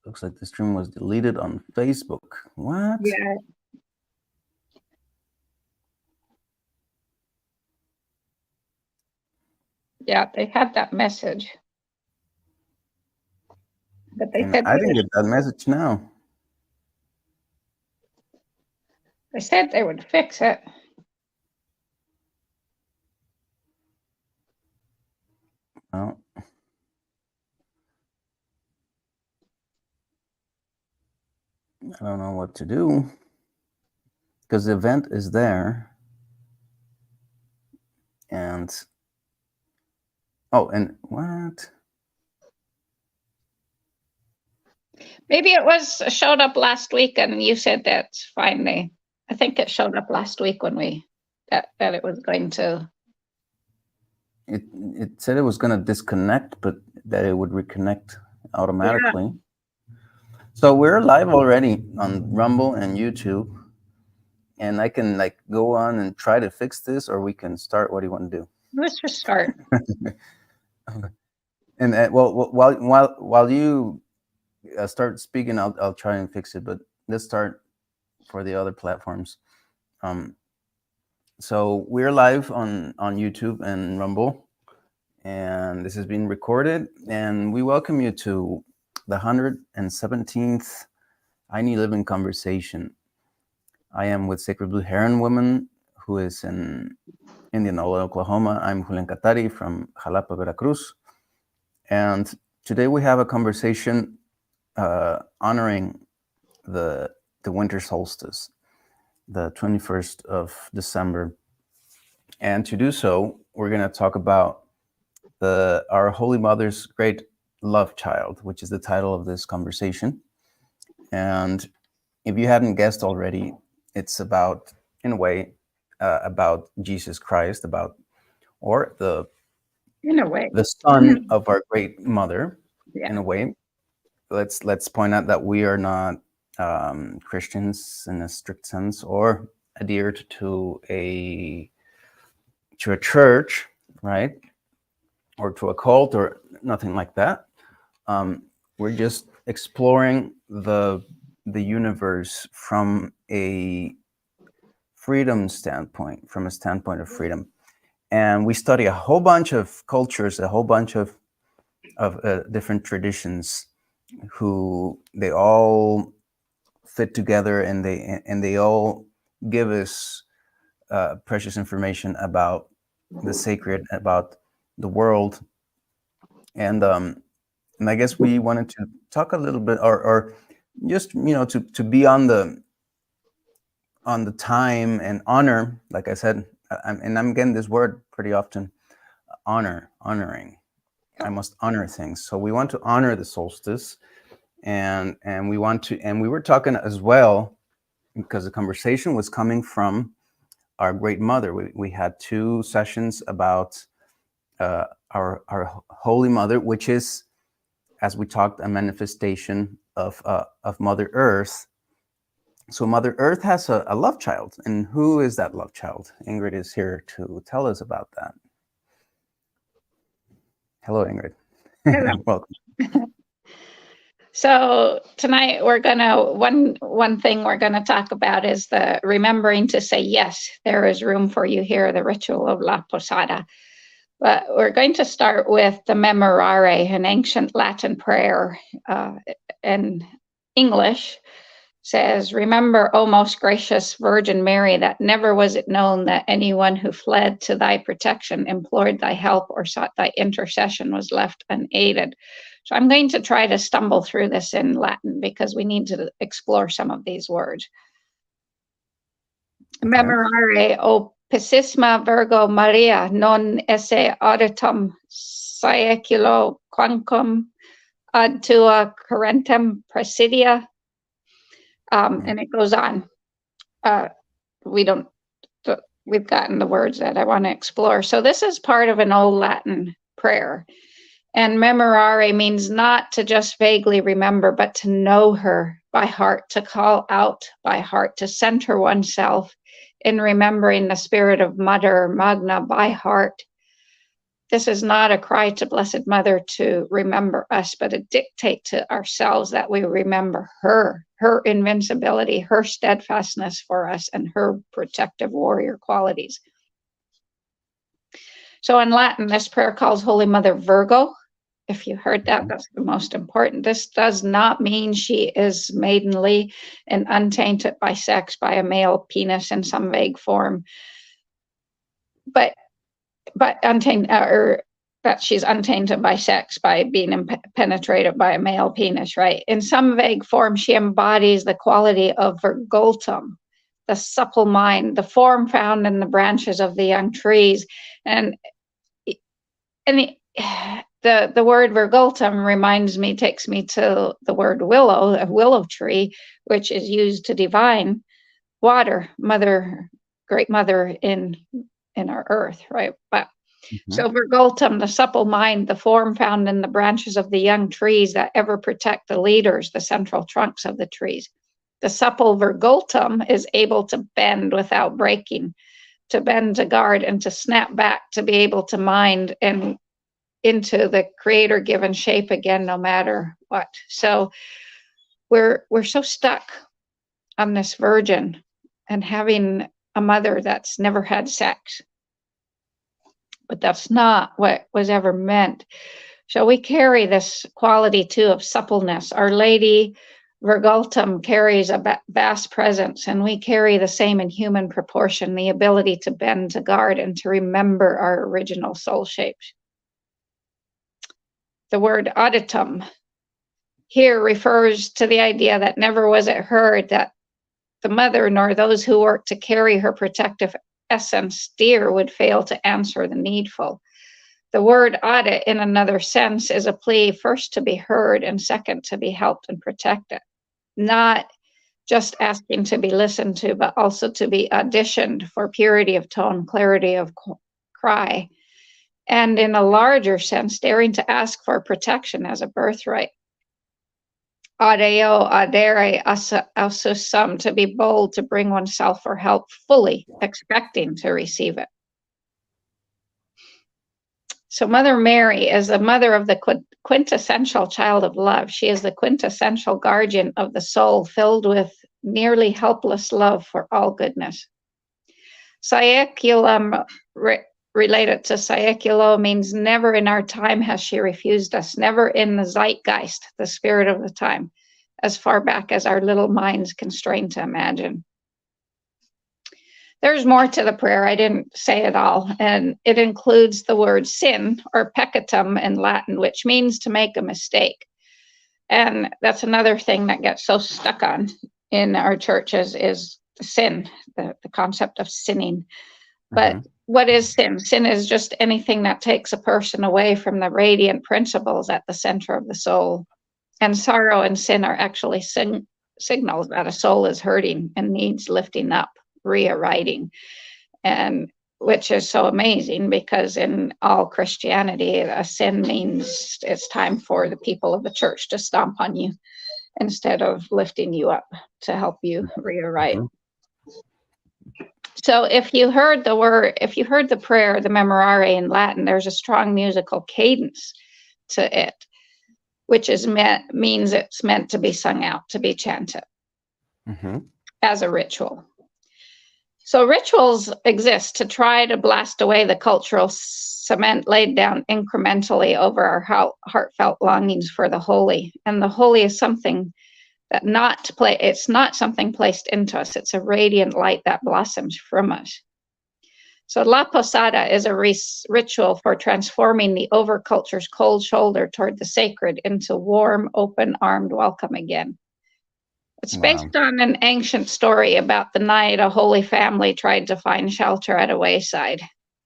Looks like the stream was deleted on Facebook. What? Yeah. Yeah, they had that message. But they said I didn't get that message now. they said they would fix it. Well, I don't know what to do because the event is there. And and what? Maybe it showed up last week, and you said that's fine. I think it showed up last week when that it was going to. It said it was going to disconnect, but that it would reconnect automatically. Yeah. So we're live already on Rumble and YouTube, and I can go on and try to fix this, or we can start. What do you want to do? Let's just start. And while you start speaking, I'll try and fix it. But let's start for the other platforms. So we're live on YouTube and Rumble, and this is being recorded. And we welcome you to the 117th I Need Living Conversation. I am with Sacred Blue Heron Woman, who is in Indianola, Oklahoma. I'm Julian Catari from Jalapa, Veracruz. And today we have a conversation honoring the winter solstice, the 21st of December. And to do so, we're going to talk about our Holy Mother's great love child, which is the title of this conversation. And if you hadn't guessed already, it's about, in a way, about Jesus Christ, the son of our great mother. Yeah. In a way, let's point out that we are not Christians in a strict sense, or adhered to a church, right, or to a cult, or nothing like that. We're just exploring the universe from a freedom standpoint, from a standpoint of freedom. And we study a whole bunch of cultures, a whole bunch of different traditions, who they all fit together, and they all give us precious information about the sacred, about the world. And I guess we wanted to talk a little bit, or just to be on the time and honor, like I said, and I'm getting this word pretty often, honoring. I must honor things. So we want to honor the solstice, and we were talking as well, because the conversation was coming from our great mother. We had 2 sessions about our Holy Mother, which is, as we talked, a manifestation of Mother Earth. So Mother Earth has a love child. And who is that love child? Ingrid is here to tell us about that. Hello, Ingrid. Hello. Welcome. So tonight we're gonna one thing we're gonna talk about is the remembering to say yes. There is room for you here, the ritual of La Posada. But we're going to start with the Memorare, an ancient Latin prayer. In English says, "Remember, O most gracious Virgin Mary, that never was it known that anyone who fled to thy protection, implored thy help, or sought thy intercession was left unaided." So I'm going to try to stumble through this in Latin, because we need to explore some of these words. Okay. Memorare, O Pissima Virgo Maria, non esse auditum saeculo quanquam ad tua currentem presidia. And it goes on. We've gotten the words that I want to explore. So this is part of an old Latin prayer. And memorare means not to just vaguely remember, but to know her by heart, to call out by heart, to center oneself in remembering the spirit of Mother Magna by heart, This is not a cry to Blessed Mother to remember us, but a dictate to ourselves that we remember her invincibility, her steadfastness for us, and her protective warrior qualities. So in Latin, this prayer calls Holy Mother Virgo. If you heard that, that's the most important. This does not mean she is maidenly and untainted by sex, by a male penis in some vague form, but untainted, or that she's untainted by sex, by being penetrated by a male penis, right? In some vague form, she embodies the quality of virgultum, the supple mind, the form found in the branches of the young trees. And the word virgultum takes me to the word willow, a willow tree, which is used to divine water, mother, great mother in our earth, right? But so virgultum, the supple mind, the form found in the branches of the young trees that ever protect the leaders, the central trunks of the trees. The supple virgultum is able to bend without breaking, to bend to guard and to snap back, to be able to mind and into the creator given shape again, no matter what. So we're so stuck on this virgin and having a mother that's never had sex. But that's not what was ever meant. So we carry this quality too of suppleness. Our Lady Virgultum carries a vast presence, and we carry the same in human proportion, the ability to bend, to guard, and to remember our original soul shapes. The word auditum here refers to the idea that never was it heard that the mother nor those who work to carry her protective essence dear would fail to answer the needful. The word audit, in another sense, is a plea first to be heard and second to be helped and protected. Not just asking to be listened to, but also to be auditioned for purity of tone, clarity of cry, and in a larger sense, daring to ask for protection as a birthright. Audeo, audere, aususum, to be bold, to bring oneself for help, fully expecting to receive it. So Mother Mary is the mother of the quintessential child of love. She is the quintessential guardian of the soul, filled with nearly helpless love for all goodness. Saeculum, related to saeculo, means never in our time has she refused us, never in the zeitgeist, the spirit of the time, as far back as our little minds constrain to imagine. There's more to the prayer. I didn't say it all, and it includes the word sin, or peccatum in Latin, which means to make a mistake. And that's another thing that gets so stuck on in our churches is sin, the concept of sinning. But what is sin? Sin is just anything that takes a person away from the radiant principles at the center of the soul. And sorrow and sin are actually signals that a soul is hurting and needs lifting up, rewriting, and which is so amazing because in all Christianity, a sin means it's time for the people of the church to stomp on you instead of lifting you up to help you rewrite. So if you heard the prayer, the Memorare in Latin, there's a strong musical cadence to it, which means it's meant to be sung out, to be chanted as a ritual. So rituals exist to try to blast away the cultural cement laid down incrementally over our heartfelt longings for the holy. And the holy is something that it's not something placed into us. It's a radiant light that blossoms from us. So La Posada is a ritual for transforming the overculture's cold shoulder toward the sacred into warm, open-armed welcome again. It's based on an ancient story about the night a holy family tried to find shelter at a wayside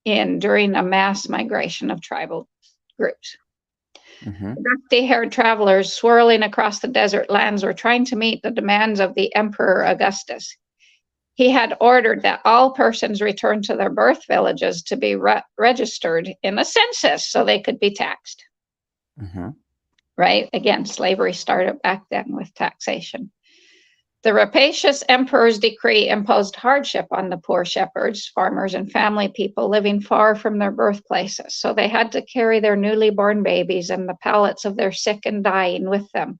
during a mass migration of tribal groups. Dusty-haired travelers swirling across the desert lands were trying to meet the demands of the Emperor Augustus. He had ordered that all persons return to their birth villages to be registered in the census so they could be taxed. Right? Again, slavery started back then with taxation. The rapacious emperor's decree imposed hardship on the poor shepherds, farmers, and family people living far from their birthplaces. So they had to carry their newly born babies and the pallets of their sick and dying with them.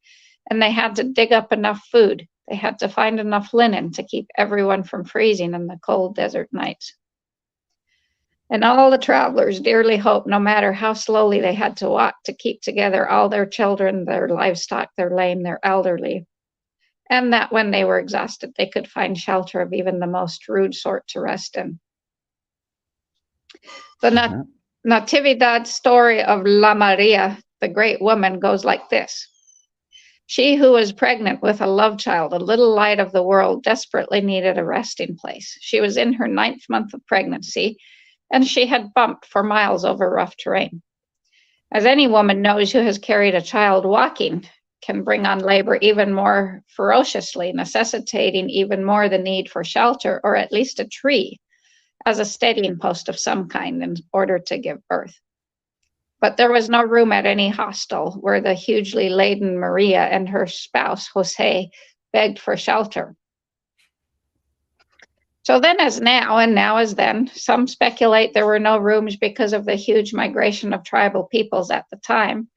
And they had to dig up enough food. They had to find enough linen to keep everyone from freezing in the cold desert nights. And all the travelers dearly hoped, no matter how slowly they had to walk, to keep together all their children, their livestock, their lame, their elderly, and that when they were exhausted, they could find shelter of even the most rude sort to rest in. The Natividad story of La Maria, the great woman, goes like this. She who was pregnant with a love child, a little light of the world, desperately needed a resting place. She was in her 9th month of pregnancy, and she had bumped for miles over rough terrain. As any woman knows who has carried a child, walking can bring on labor even more ferociously, necessitating even more the need for shelter, or at least a tree, as a steadying post of some kind in order to give birth. But there was no room at any hostel where the hugely laden Maria and her spouse, Jose, begged for shelter. So then as now, and now as then, some speculate there were no rooms because of the huge migration of tribal peoples at the time.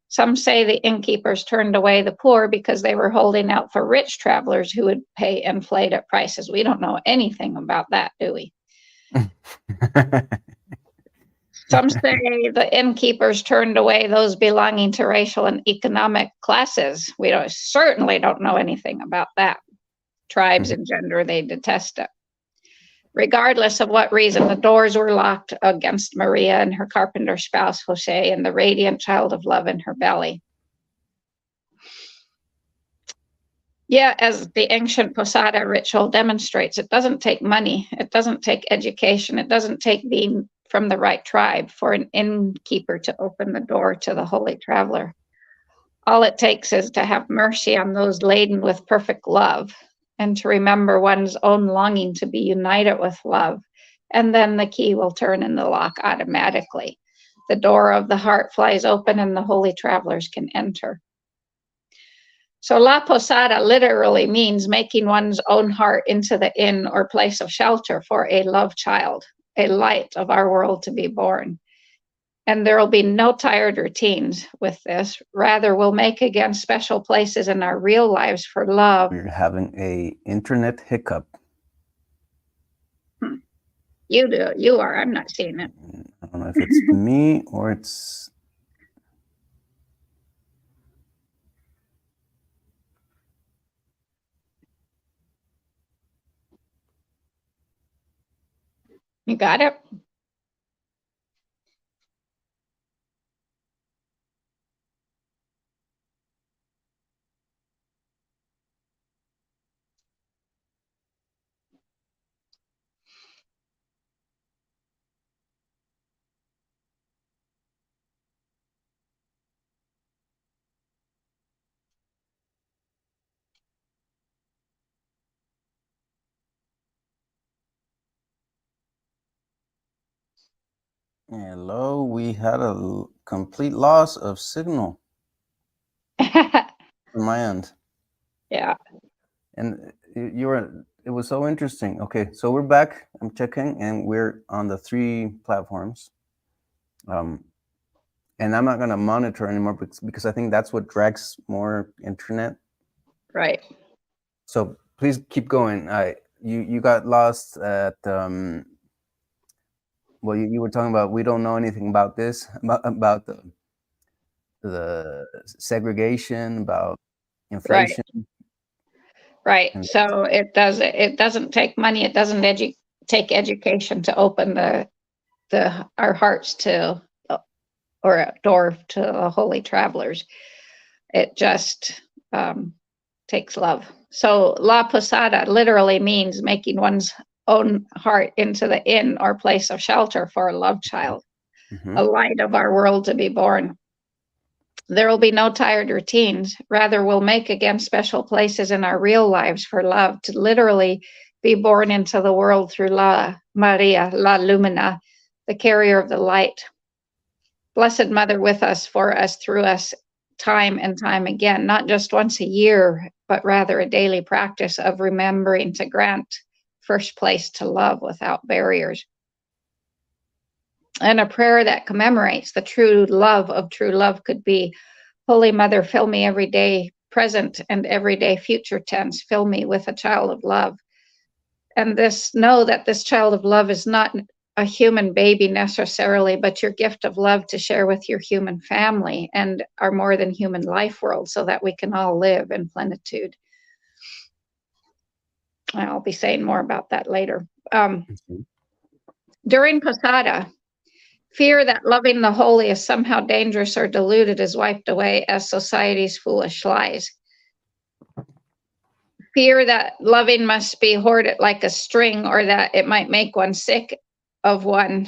Some say the innkeepers turned away the poor because they were holding out for rich travelers who would pay inflated prices. We don't know anything about that, do we? Some say the innkeepers turned away those belonging to racial and economic classes. We certainly don't know anything about that. Tribes and gender, they detest it. Regardless of what reason, the doors were locked against Maria and her carpenter spouse, Jose, and the radiant child of love in her belly. Yeah, as the ancient Posada ritual demonstrates, it doesn't take money, it doesn't take education, it doesn't take being from the right tribe for an innkeeper to open the door to the holy traveler. All it takes is to have mercy on those laden with perfect love, and to remember one's own longing to be united with love, and then the key will turn in the lock automatically. The door of the heart flies open and the holy travelers can enter. So La Posada literally means making one's own heart into the inn or place of shelter for a love child, a light of our world to be born. And there will be no tired routines with this. Rather, we'll make again special places in our real lives for love. We're having a internet hiccup. You do. You are. I'm not seeing it. I don't know if it's me or it's... You got it? Hello, we had a complete loss of signal from my end. Yeah. And it was so interesting. Okay, so we're back. I'm checking, and we're on the 3 platforms. And I'm not going to monitor anymore because I think that's what drags more internet. Right. So please keep going. You got lost at well, you were talking about we don't know anything about this, about the segregation, about inflation. Right. So it doesn't take money. It doesn't take education to open our hearts to, or a door to the holy travelers. It just takes love. So La Posada literally means making one's own heart into the inn or place of shelter for a love child, a light of our world to be born. There will be no tired routines. Rather, we'll make again special places in our real lives for love to literally be born into the world through La Maria, La Lumina, the carrier of the light. Blessed Mother with us, for us, through us, time and time again, not just once a year, but rather a daily practice of remembering to grant first place to love without barriers. And a prayer that commemorates the true love of true love could be, Holy Mother, fill me every day, present and every day future tense, fill me with a child of love. And know that this child of love is not a human baby necessarily, but your gift of love to share with your human family and our more than human life world, so that we can all live in plenitude. I'll be saying more about that later. During Posada, fear that loving the holy is somehow dangerous or diluted is wiped away as society's foolish lies. Fear that loving must be hoarded like a string, or that it might make one sick of one,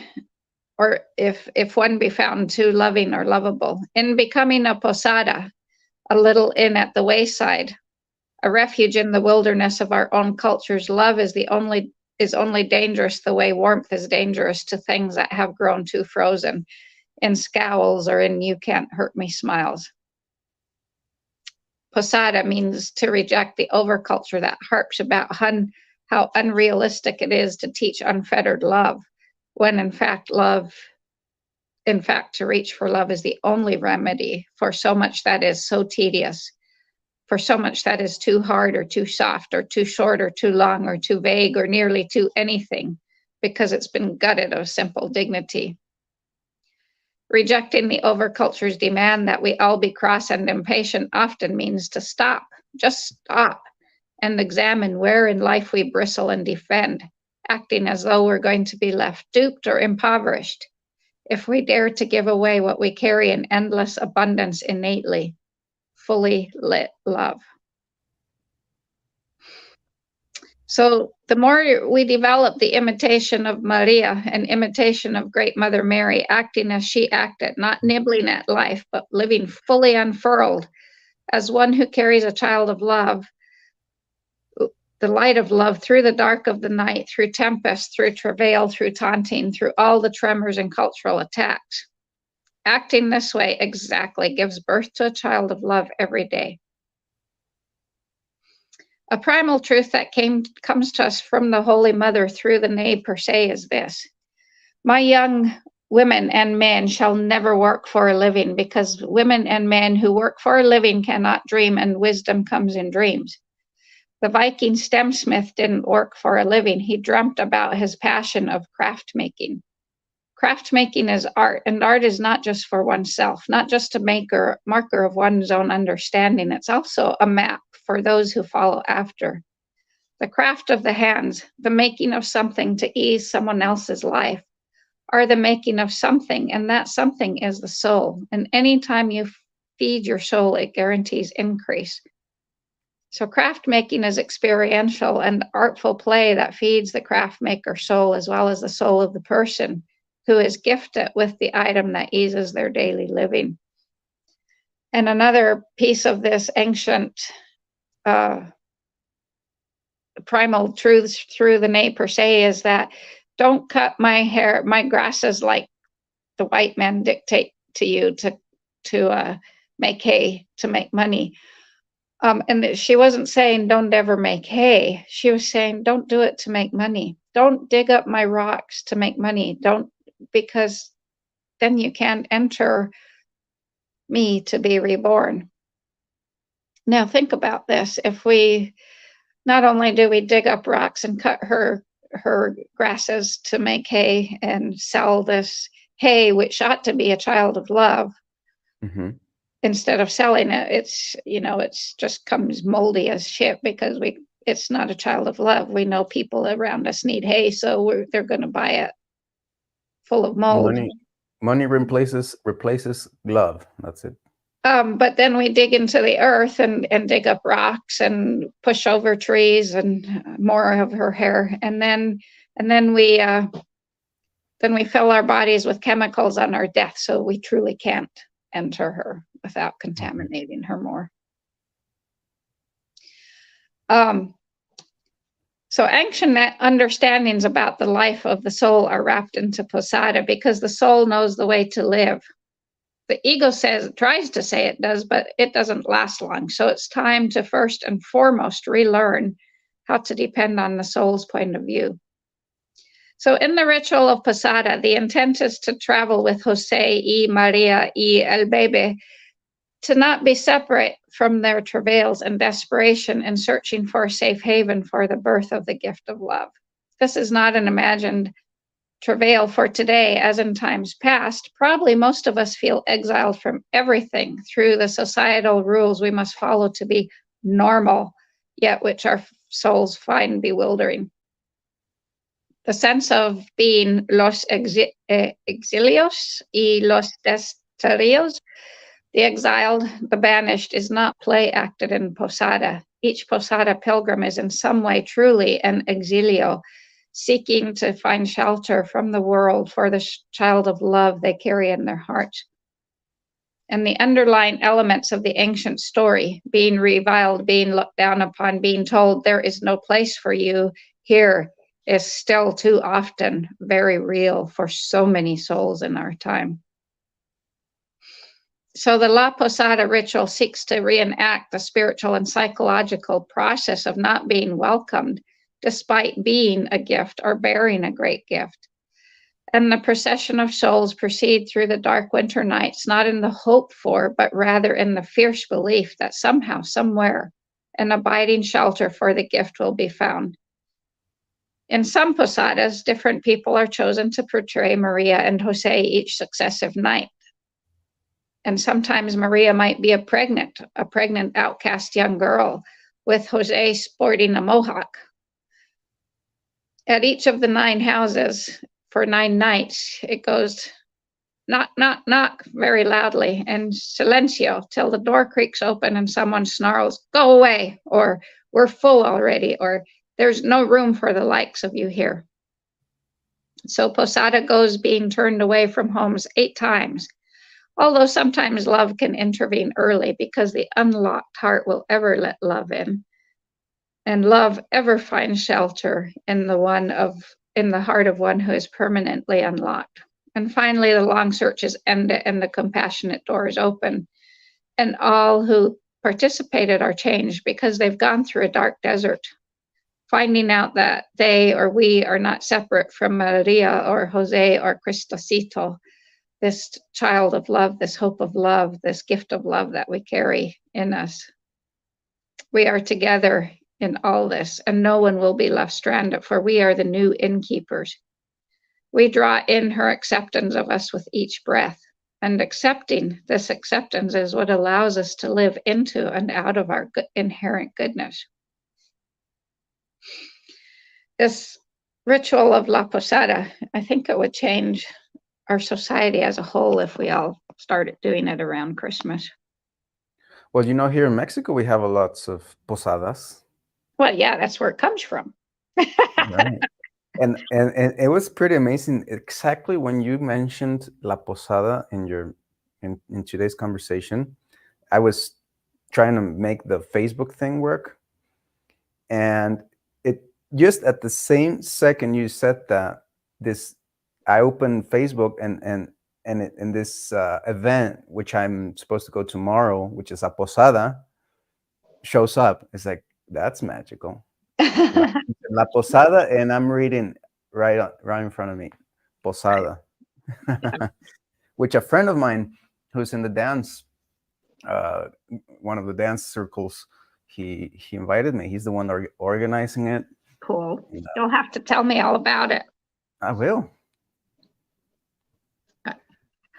or if one be found too loving or lovable. In becoming a posada, a little inn at the wayside, a refuge in the wilderness of our own cultures, love is only dangerous the way warmth is dangerous to things that have grown too frozen in scowls or in you can't hurt me smiles. Posada means to reject the overculture that harps about how unrealistic it is to teach unfettered love, when in fact to reach for love is the only remedy for so much that is so tedious, for so much that is too hard or too soft or too short or too long or too vague or nearly too anything, because it's been gutted of simple dignity. Rejecting the overculture's demand that we all be cross and impatient often means to stop, just stop, and examine where in life we bristle and defend, acting as though we're going to be left duped or impoverished if we dare to give away what we carry in endless abundance innately, fully lit love. So the more we develop the imitation of Maria, an imitation of Great Mother Mary, acting as she acted, not nibbling at life, but living fully unfurled as one who carries a child of love, the light of love through the dark of the night, through tempest, through travail, through taunting, through all the tremors and cultural attacks. Acting this way exactly gives birth to a child of love every day. A primal truth that comes to us from the Holy Mother through the name per se is this: my young women and men shall never work for a living, because women and men who work for a living cannot dream, and wisdom comes in dreams. The Viking stemsmith didn't work for a living. He dreamt about his passion of craft making. Craft making is art, and art is not just for oneself, not just a marker of one's own understanding. It's also a map for those who follow after. The craft of the hands, the making of something to ease someone else's life, are the making of something, and that something is the soul. And anytime you feed your soul, it guarantees increase. So craft making is experiential and artful play that feeds the craft maker soul, as well as the soul of the person who is gifted with the item that eases their daily living. And another piece of this ancient primal truths through the ne per se is that don't cut my hair, my grasses like the white men dictate to you to make hay, to make money. And she wasn't saying don't ever make hay. She was saying don't do it to make money. Don't dig up my rocks to make money. Don't, because then you can't enter me to be reborn. Now think about this. If we, not only do we dig up rocks and cut her grasses to make hay and sell this hay, which ought to be a child of love, instead of selling it, it's just comes moldy as shit, because it's not a child of love. We know people around us need hay, so they're going to buy it full of mold. Money replaces love. That's it. But then we dig into the earth and dig up rocks and push over trees and more of her hair, and then we fill our bodies with chemicals on our death, so we truly can't enter her without contaminating her more. So ancient understandings about the life of the soul are wrapped into Posada, because the soul knows the way to live. The ego tries to say it does, but it doesn't last long. So it's time to first and foremost relearn how to depend on the soul's point of view. So in the ritual of Posada, the intent is to travel with Jose y Maria y el Bebe, to not be separate from their travails and desperation in searching for a safe haven for the birth of the gift of love. This is not an imagined travail for today, as in times past. Probably most of us feel exiled from everything through the societal rules we must follow to be normal, yet which our souls find bewildering. The sense of being los exilios y los desterrados, the exiled, the banished, is not play acted in Posada. Each Posada pilgrim is in some way truly an exilio, seeking to find shelter from the world for the child of love they carry in their heart. And the underlying elements of the ancient story, being reviled, being looked down upon, being told there is no place for you here, is still too often very real for so many souls in our time. So the La Posada ritual seeks to reenact the spiritual and psychological process of not being welcomed despite being a gift or bearing a great gift. And the procession of souls proceed through the dark winter nights, not in the hope for, but rather in the fierce belief that somehow, somewhere, an abiding shelter for the gift will be found. In some posadas, different people are chosen to portray Maria and Jose each successive night. And sometimes Maria might be a pregnant outcast young girl, with Jose sporting a mohawk. At each of the 9 houses for 9 nights, it goes knock, knock, knock very loudly, and silencio till the door creaks open and someone snarls, "Go away," or "We're full already," or "There's no room for the likes of you here." So Posada goes being turned away from homes 8 times, although sometimes love can intervene early because the unlocked heart will ever let love in. And love ever finds shelter in the heart of one who is permanently unlocked. And finally, the long search is ended and the compassionate door is open. And all who participated are changed because they've gone through a dark desert, finding out that they or we are not separate from Maria or Jose or Cristosito, this child of love, this hope of love, this gift of love that we carry in us. We are together in all this, and no one will be left stranded, for we are the new innkeepers. We draw in her acceptance of us with each breath, and accepting this acceptance is what allows us to live into and out of our inherent goodness. This ritual of La Posada, I think it would change our society as a whole if we all started doing it around Christmas. Well, here in Mexico, we have lots of posadas. Well, yeah, that's where it comes from. Right. And it was pretty amazing. Exactly when you mentioned La Posada in today's conversation, I was trying to make the Facebook thing work. And it just at the same second you said that, I opened Facebook and this event, which I'm supposed to go tomorrow, which is a posada, shows up. It's like, that's magical. La Posada, and I'm reading right in front of me, Posada, which a friend of mine who's in the dance, one of the dance circles, he invited me. He's the one organizing it. Cool. You'll have to tell me all about it. I will.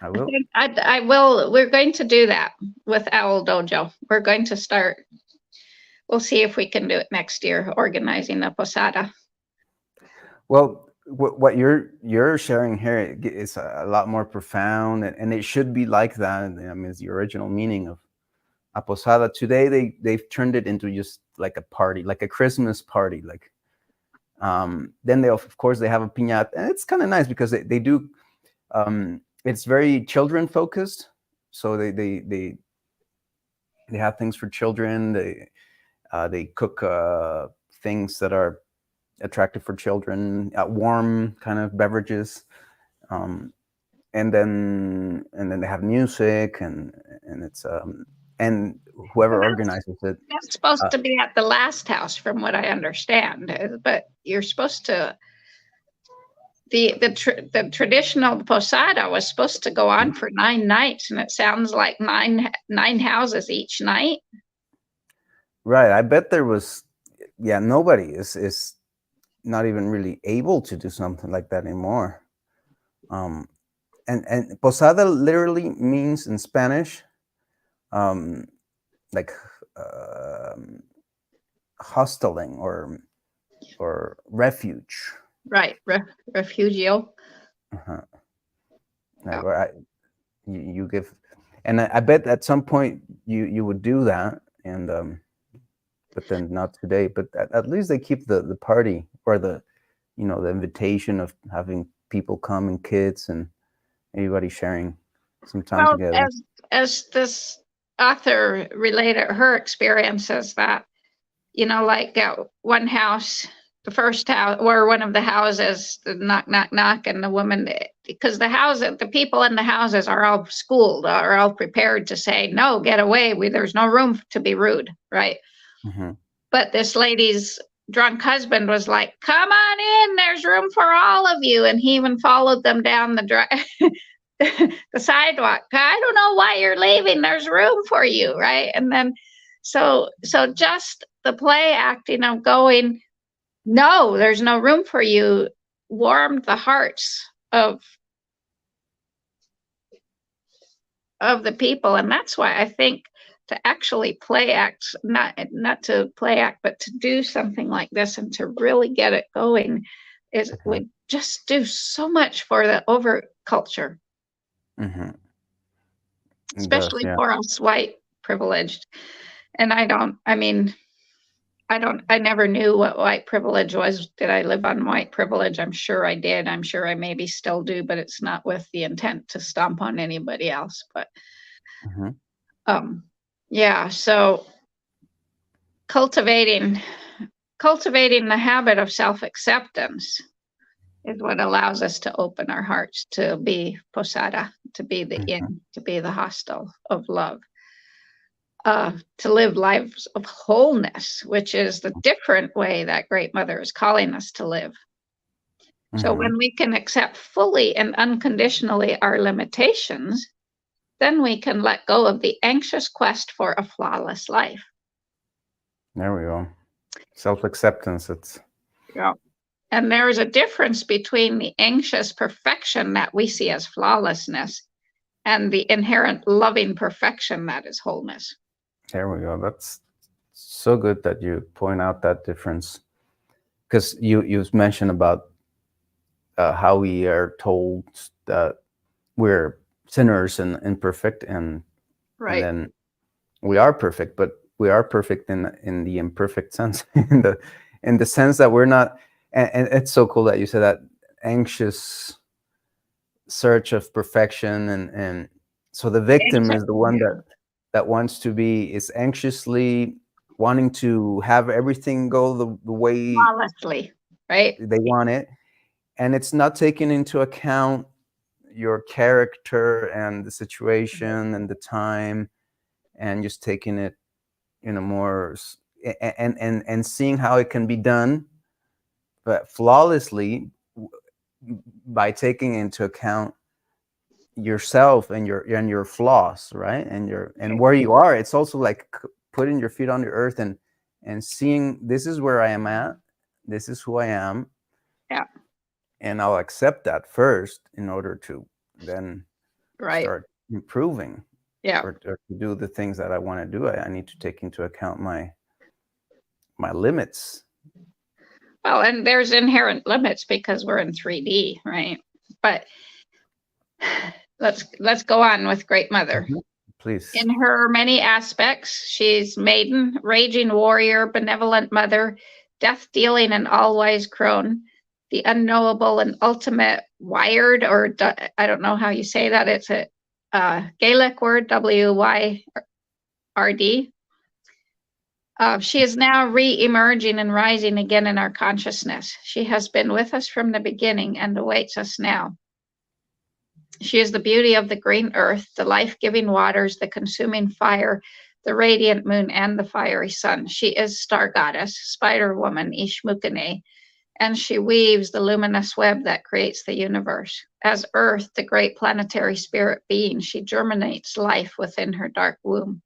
I will. I will. We're going to do that with Owl Dojo. We're going to start. We'll see if we can do it next year, organizing a posada. Well, what you're sharing here is a lot more profound, and it should be like that. I mean, it's the original meaning of a posada. Today, they've turned it into just like a party, like a Christmas party. Like, then they of course they have a piñata, and it's kind of nice because they do. It's very children focused, so they have things for children. They cook things that are attractive for children, warm kind of beverages, then they have music, and it's and whoever organizes it. That's supposed Uh, to be at the last house, from what I understand. But you're supposed to the traditional posada was supposed to go on for 9 nights, and it sounds like nine houses each night. right. I bet there was, yeah. Nobody is not even really able to do something like that anymore. Um, and posada literally means in Spanish, um, like um, hosteling or refuge. Right, refugio. Uh-huh. Yeah. Like, you give, and I bet at some point you would do that, and but then not today. But at least they keep the party, or the the invitation of having people come, and kids and everybody sharing some time Well, together. as this author related her experiences, that like one house, the first house, or one of the houses, the knock, knock, knock, and the woman, because the people in the houses are all schooled, are all prepared to say, no, get away. There's no room to be rude, right? Mm-hmm. But this lady's drunk husband was like, come on in, there's room for all of you. And he even followed them down the sidewalk. I don't know why you're leaving. There's room for you, right? And then so just the play acting of going, no, there's no room for you, warmed the hearts of the people. And that's why I think to actually play act, not to play act, but to do something like this and to really get it going would just do so much for the over culture. Mm-hmm. It does, Especially yeah. for us white privileged. And I never knew what white privilege was. Did I live on white privilege? I'm sure I did. I'm sure I maybe still do, but it's not with the intent to stomp on anybody else. But Mm-hmm. yeah, so cultivating the habit of self-acceptance is what allows us to open our hearts to be posada, to be the Mm-hmm. inn, to be the hostel of love. To live lives of wholeness, which is the different way that Great Mother is calling us to live. So Mm-hmm. when we can accept fully and unconditionally our limitations, then we can let go of the anxious quest for a flawless life. There we go. Self-acceptance. It's Yeah. And there is a difference between the anxious perfection that we see as flawlessness and the inherent loving perfection that is wholeness. there we go. That's so good that you point out that difference, because you mentioned about how we are told that we're sinners and imperfect, and Right. then we are perfect, but we are perfect in the imperfect sense, in the sense that we're not. And it's so cool that you said that anxious search of perfection, and so the victim is the one that wants to be, is anxiously wanting to have everything go the way Flawlessly, right? they want it, and it's not taking into account your character and the situation and the time, and just taking it more, and seeing how it can be done, but flawlessly, by taking into account yourself and your flaws, right, and where you are. It's also like putting your feet on the earth, and seeing, this is where I am at, this is who I am, Yeah. and I'll accept that first in order to then Right. start improving, Yeah. or to do the things that I want to do. I need to take into account my limits. Well, and there's inherent limits because we're in 3D, right? But let's go on with Great Mother. Mhm. Please. In her many aspects, she's maiden, raging warrior, benevolent mother, death-dealing and all-wise crone, the unknowable and ultimate wired, or I don't know how you say that. It's a Gaelic word, WYRD. She is now re-emerging and rising again in our consciousness. She has been with us from the beginning and awaits us now. She is the beauty of the green earth, the life-giving waters, the consuming fire, the radiant moon, and the fiery sun. She is star goddess, spider woman, Ishmukane, and she weaves the luminous web that creates the universe. As Earth, the great planetary spirit being, she germinates life within her dark womb.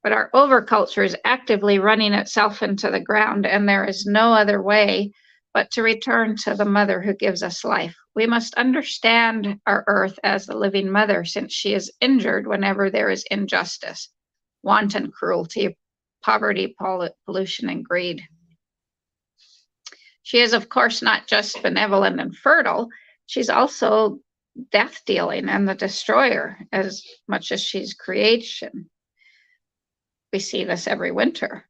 But our overculture is actively running itself into the ground, and there is no other way but to return to the mother who gives us life. We must understand our earth as the living mother, since she is injured whenever there is injustice, wanton cruelty, poverty, pollution, and greed. She is, of course, not just benevolent and fertile, she's also death dealing and the destroyer as much as she's creation. We see this every winter.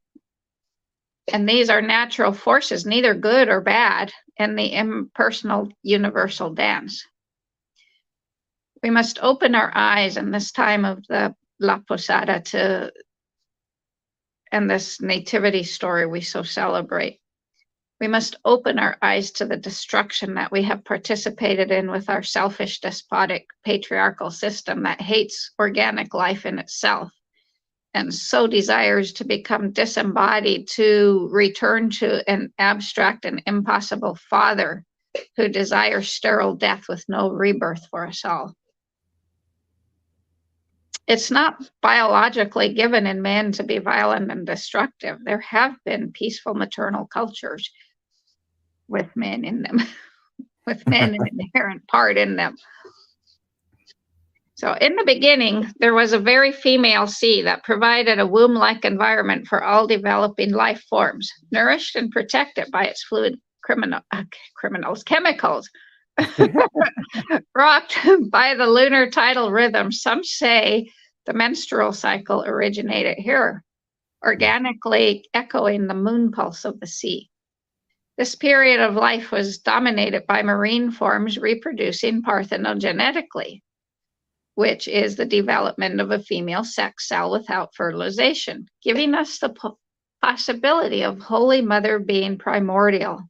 And these are natural forces, neither good or bad, in the impersonal universal dance. We must open our eyes in this time of the La Posada and this nativity story we so celebrate. We must open our eyes to the destruction that we have participated in with our selfish, despotic, patriarchal system that hates organic life in itself and so desires to become disembodied, to return to an abstract and impossible father who desires sterile death with no rebirth for us all. It's not biologically given in man to be violent and destructive. There have been peaceful maternal cultures with men in them, with men an inherent part in them. So in the beginning, there was a very female sea that provided a womb-like environment for all developing life forms, nourished and protected by its fluid chemicals, rocked by the lunar tidal rhythm. Some say the menstrual cycle originated here, organically echoing the moon pulse of the sea. This period of life was dominated by marine forms reproducing parthenogenetically, which is the development of a female sex cell without fertilization, giving us the possibility of Holy Mother being primordial.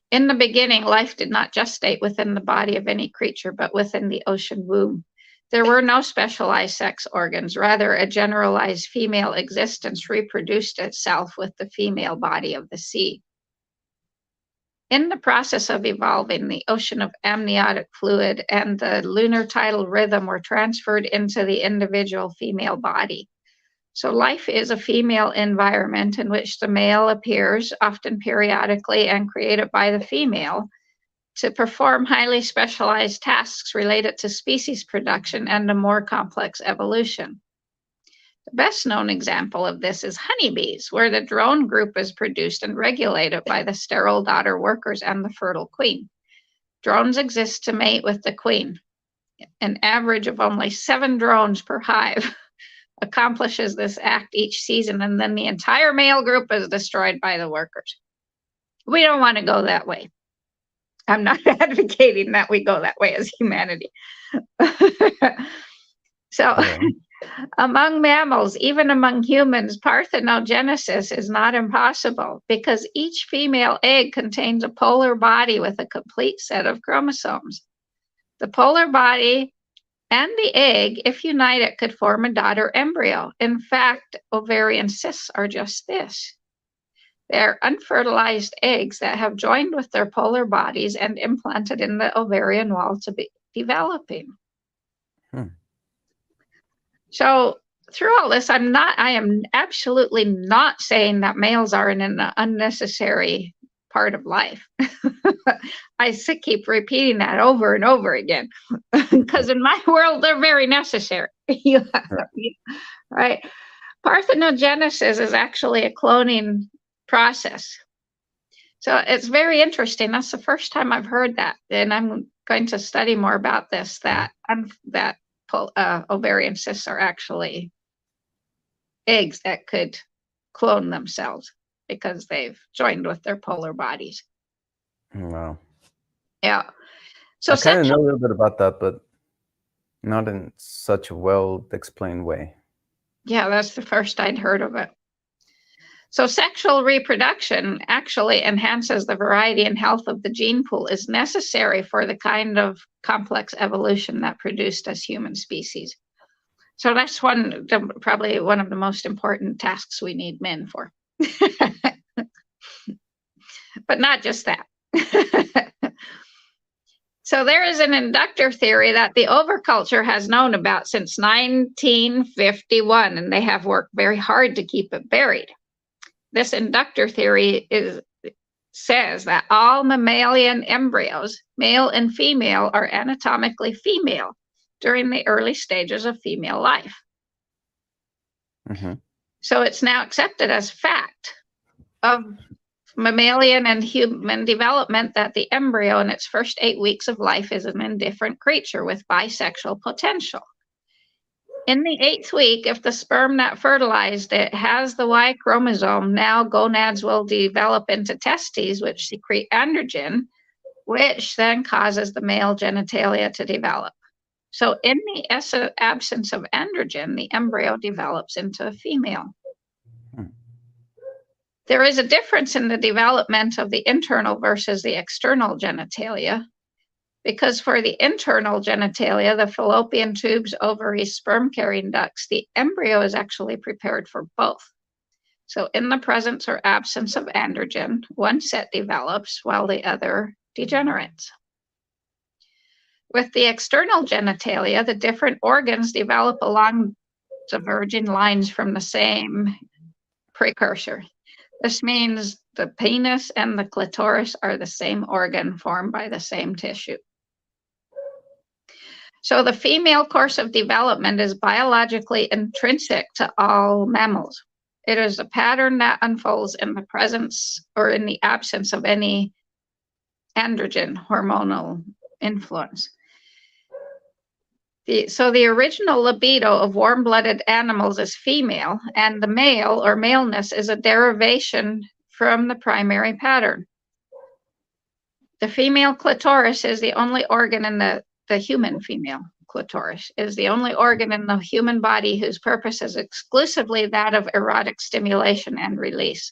In the beginning, life did not gestate within the body of any creature, but within the ocean womb. There were no specialized sex organs. Rather, a generalized female existence reproduced itself with the female body of the sea. In the process of evolving, the ocean of amniotic fluid and the lunar tidal rhythm were transferred into the individual female body. So life is a female environment in which the male appears, often periodically and created by the female, to perform highly specialized tasks related to species production and a more complex evolution. The best known example of this is honeybees, where the drone group is produced and regulated by the sterile daughter workers and the fertile queen. Drones exist to mate with the queen. An average of only 7 drones per hive accomplishes this act each season, and then the entire male group is destroyed by the workers. We don't want to go that way. I'm not advocating that we go that way as humanity. So, among mammals, even among humans, parthenogenesis is not impossible because each female egg contains a polar body with a complete set of chromosomes. The polar body and the egg, if united, could form a daughter embryo. In fact, ovarian cysts are just this. They're unfertilized eggs that have joined with their polar bodies and implanted in the ovarian wall to be developing. So through all this, I am absolutely not saying that males are an unnecessary part of life. I keep repeating that over and over again because in my world, they're very necessary. Right? Parthenogenesis is actually a cloning process. So it's very interesting. That's the first time I've heard that. And I'm going to study more about this, that ovarian cysts are actually eggs that could clone themselves because they've joined with their polar bodies. Wow. Yeah. So I kind of know a little bit about that, but not in such a well-explained way. Yeah, that's the first I'd heard of it. So sexual reproduction actually enhances the variety and health of the gene pool, is necessary for the kind of complex evolution that produced us human species. So that's probably one of the most important tasks we need men for. But not just that. So there is an inductor theory that the overculture has known about since 1951, and they have worked very hard to keep it buried. This inductor theory says that all mammalian embryos, male and female, are anatomically female during the early stages of female life. Mm-hmm. So it's now accepted as fact of mammalian and human development that the embryo in its first 8 weeks of life is an indifferent creature with bisexual potential. In the 8th week, if the sperm that fertilized it has the Y chromosome, now gonads will develop into testes, which secrete androgen, which then causes the male genitalia to develop. So in the absence of androgen, the embryo develops into a female. There is a difference in the development of the internal versus the external genitalia, because for the internal genitalia, the fallopian tubes, ovaries, sperm-carrying ducts, the embryo is actually prepared for both. So in the presence or absence of androgen, one set develops while the other degenerates. With the external genitalia, the different organs develop along diverging lines from the same precursor. This means the penis and the clitoris are the same organ formed by the same tissue. So the female course of development is biologically intrinsic to all mammals. It is a pattern that unfolds in the presence or in the absence of any androgen hormonal influence. So the original libido of warm-blooded animals is female, and the male or maleness is a derivation from the primary pattern. The female clitoris is the only organ in the human female clitoris is the only organ in the human body whose purpose is exclusively that of erotic stimulation and release.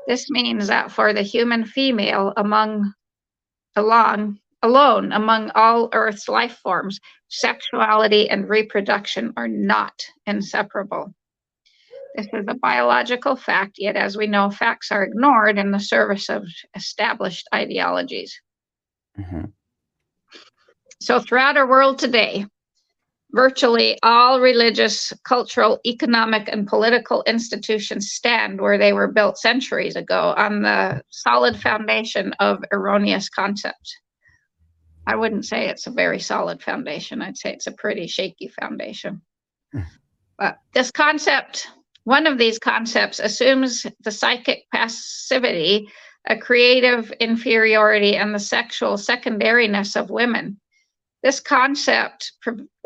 This means that for the human female alone among all Earth's life forms, sexuality and reproduction are not inseparable. This is a biological fact, yet as we know, facts are ignored in the service of established ideologies. Mm-hmm. So throughout our world today, virtually all religious, cultural, economic, and political institutions stand where they were built centuries ago on the solid foundation of erroneous concepts. I wouldn't say it's a very solid foundation. I'd say it's a pretty shaky foundation. But this concept, one of these concepts, assumes the psychic passivity, a creative inferiority, and the sexual secondariness of women. This concept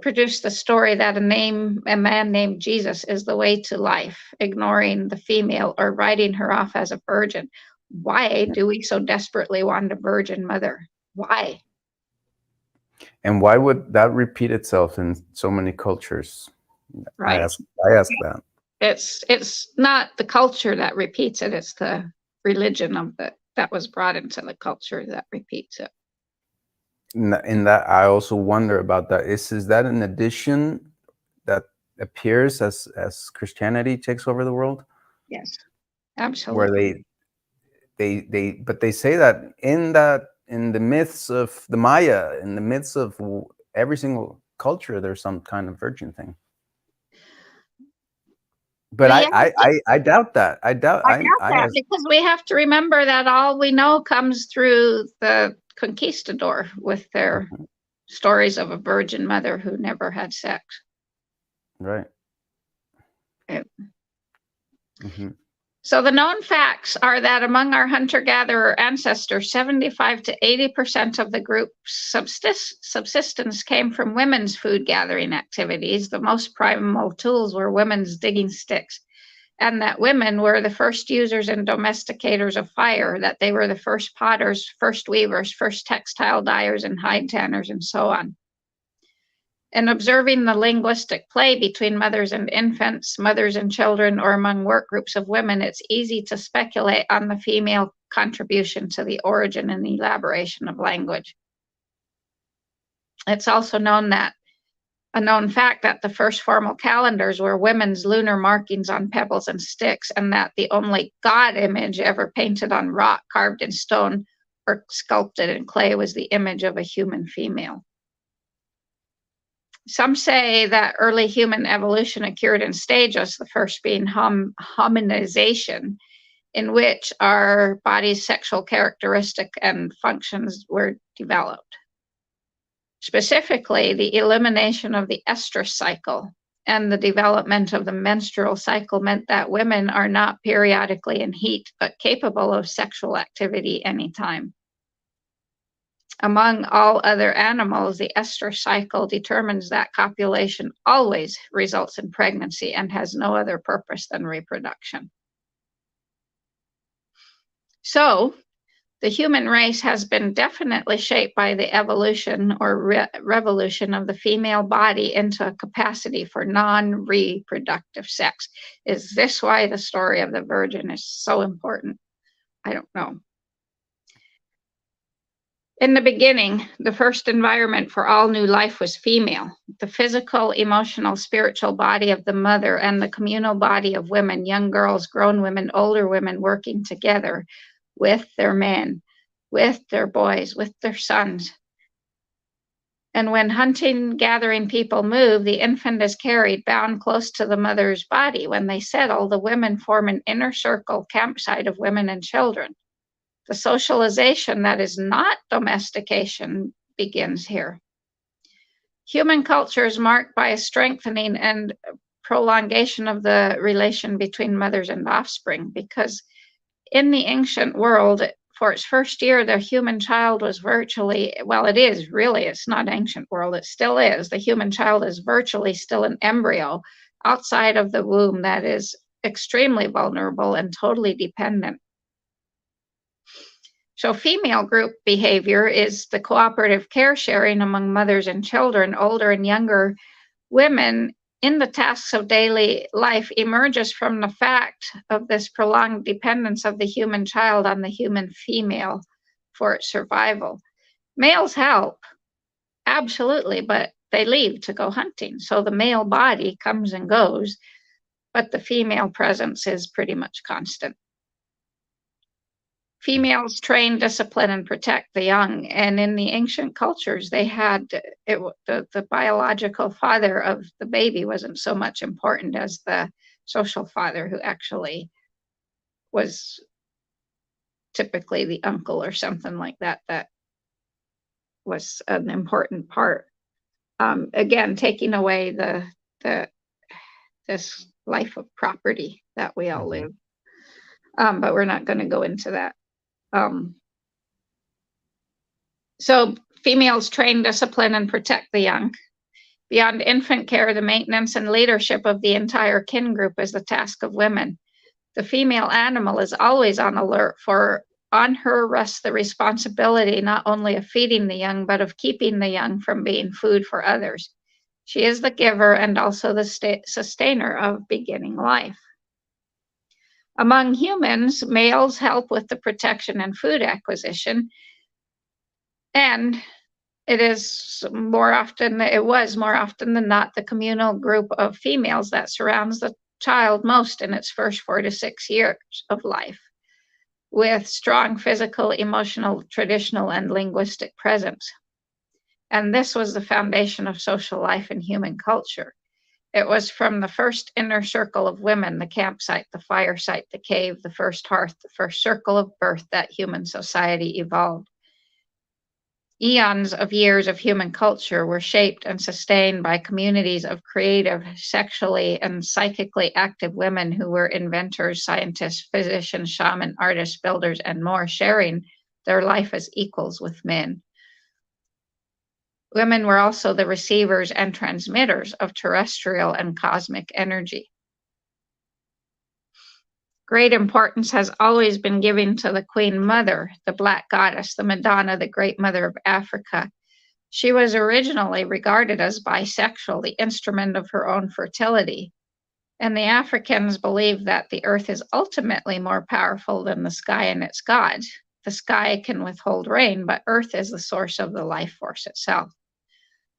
produced the story that a man named Jesus is the way to life, ignoring the female or writing her off as a virgin. Why do we so desperately want a virgin mother? Why? And why would that repeat itself in so many cultures? Right. I ask that. It's not the culture that repeats it, it's the religion that was brought into the culture that repeats it. In that, I also wonder about that. Is that an addition that appears as Christianity takes over the world? Yes, absolutely. Where but they say that in the myths of the Maya, in the myths of every single culture, there's some kind of virgin thing. But I doubt that. I doubt that because we have to remember that all we know comes through the conquistador with their stories of a virgin mother who never had sex. Right. Mm-hmm. So the known facts are that among our hunter-gatherer ancestors, 75 to 80% of the group's subsistence came from women's food gathering activities. The most primal tools were women's digging sticks, and that women were the first users and domesticators of fire, that they were the first potters, first weavers, first textile dyers and hide tanners, and so on. In observing the linguistic play between mothers and infants, mothers and children, or among work groups of women, it's easy to speculate on the female contribution to the origin and elaboration of language. It's also a known fact that the first formal calendars were women's lunar markings on pebbles and sticks, and that the only God image ever painted on rock, carved in stone, or sculpted in clay was the image of a human female. Some say that early human evolution occurred in stages, the first being hominization, in which our body's sexual characteristic and functions were developed. Specifically, the elimination of the estrous cycle and the development of the menstrual cycle meant that women are not periodically in heat, but capable of sexual activity anytime. Among all other animals, the estrous cycle determines that copulation always results in pregnancy and has no other purpose than reproduction. So, the human race has been definitely shaped by the evolution or revolution of the female body into a capacity for non-reproductive sex. Is this why the story of the Virgin is so important? I don't know. In the beginning, the first environment for all new life was female. The physical, emotional, spiritual body of the mother and the communal body of women, young girls, grown women, older women, working together with their men, with their boys, with their sons. And when hunting, gathering people move, the infant is carried bound close to the mother's body. When they settle, the women form an inner circle campsite of women and children. The socialization that is not domestication begins here. Human culture is marked by a strengthening and prolongation of the relation between mothers and offspring, because in the ancient world, for its first year, the human child was virtually, well, it is really, it's not ancient world, it still is. The human child is virtually still an embryo outside of the womb that is extremely vulnerable and totally dependent. So female group behavior is the cooperative care sharing among mothers and children. Older and younger women in the tasks of daily life emerges from the fact of this prolonged dependence of the human child on the human female for its survival. Males help, absolutely, but they leave to go hunting. So the male body comes and goes, but the female presence is pretty much constant. Females train, discipline, and protect the young. And in the ancient cultures, they had the biological father of the baby wasn't so much important as the social father, who actually was typically the uncle or something like that, that was an important part. Again, taking away this life of property that we all live. But we're not going to go into that. So females train, discipline, and protect the young. Beyond infant care, the maintenance and leadership of the entire kin group is the task of women. The female animal is always on alert, for on her rests the responsibility not only of feeding the young, but of keeping the young from being food for others. She is the giver and also the sustainer of beginning life. Among humans, males help with the protection and food acquisition, and it was more often than not the communal group of females that surrounds the child most in its first 4 to 6 years of life, with strong physical, emotional, traditional, and linguistic presence. And this was the foundation of social life in human culture. It was from the first inner circle of women, the campsite, the firesite, the cave, the first hearth, the first circle of birth, that human society evolved. Eons of years of human culture were shaped and sustained by communities of creative, sexually and psychically active women who were inventors, scientists, physicians, shamans, artists, builders, and more, sharing their life as equals with men. Women were also the receivers and transmitters of terrestrial and cosmic energy. Great importance has always been given to the Queen Mother, the Black Goddess, the Madonna, the Great Mother of Africa. She was originally regarded as bisexual, the instrument of her own fertility. And the Africans believe that the earth is ultimately more powerful than the sky and its gods. The sky can withhold rain, but earth is the source of the life force itself.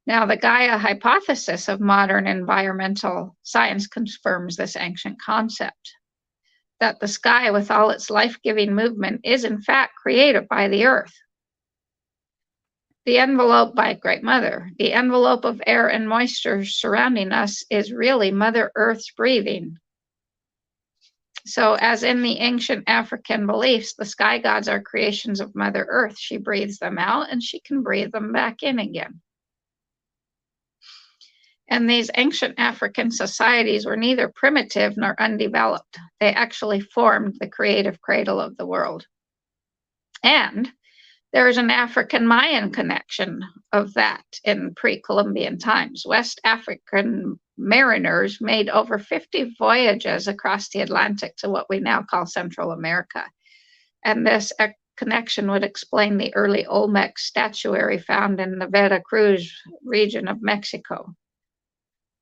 Now, the Gaia hypothesis of modern environmental science confirms this ancient concept, that the sky, with all its life-giving movement, is in fact created by the earth. The envelope by Great Mother, the envelope of air and moisture surrounding us is really Mother Earth's breathing. So as in the ancient African beliefs, the sky gods are creations of Mother Earth. She breathes them out and she can breathe them back in again. And these ancient African societies were neither primitive nor undeveloped. They actually formed the creative cradle of the world. And there is an African Mayan connection of that in pre-Columbian times. West African mariners made over 50 voyages across the Atlantic to what we now call Central America. And this connection would explain the early Olmec statuary found in the Veracruz region of Mexico.